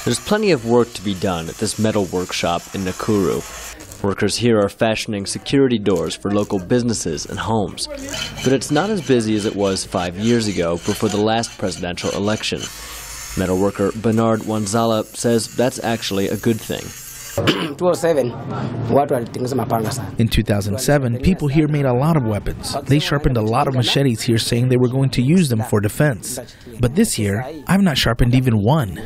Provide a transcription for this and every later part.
There's plenty of work to be done at this metal workshop in Nakuru. Workers here are fashioning security doors for local businesses and homes. But it's not as busy as it was 5 years ago before the last presidential election. Metalworker Bernard Wanzala says that's actually a good thing. In 2007, people here made a lot of weapons. They sharpened a lot of machetes here saying they were going to use them for defense. But this year, I've not sharpened even one.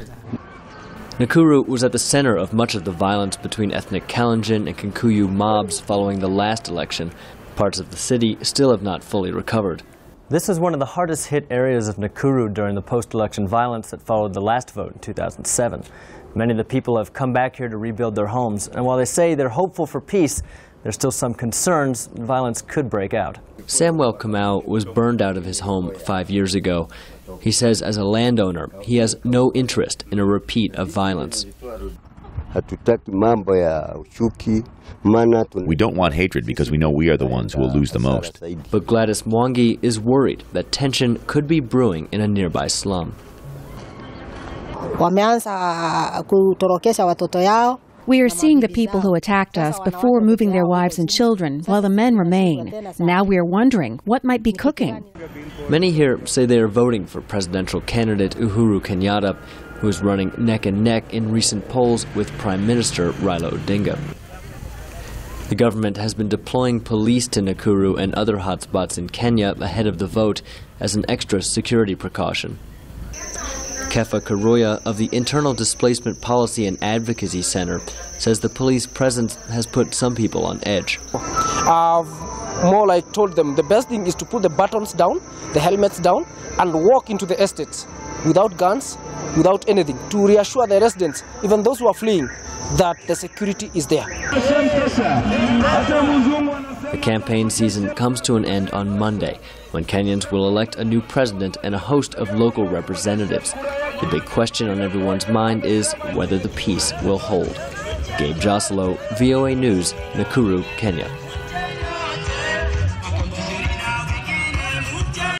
Nakuru was at the center of much of the violence between ethnic Kalenjin and Kikuyu mobs following the last election. Parts of the city still have not fully recovered. This is one of the hardest hit areas of Nakuru during the post-election violence that followed the last vote in 2007. Many of the people have come back here to rebuild their homes, and while they say they're hopeful for peace, there's still some concerns violence could break out. Samuel Kimau was burned out of his home 5 years ago. He says as a landowner, he has no interest in a repeat of violence. We don't want hatred because we know we are the ones who will lose the most. But Gladys Mwangi is worried that tension could be brewing in a nearby slum. We are seeing the people who attacked us before moving their wives and children, while the men remain. Now we are wondering what might be cooking. Many here say they are voting for presidential candidate Uhuru Kenyatta, who is running neck and neck in recent polls with Prime Minister Raila Odinga. The government has been deploying police to Nakuru and other hotspots in Kenya ahead of the vote as an extra security precaution. Kefa Karoya of the Internal Displacement Policy and Advocacy Center says the police presence has put some people on edge. I've more like told them the best thing is to put the batons down, the helmets down, and walk into the estates without guns, without anything, to reassure the residents, even those who are fleeing, that the security is there. The campaign season comes to an end on Monday, when Kenyans will elect a new president and a host of local representatives. The big question on everyone's mind is whether the peace will hold. Gabe Joselow, VOA News, Nakuru, Kenya.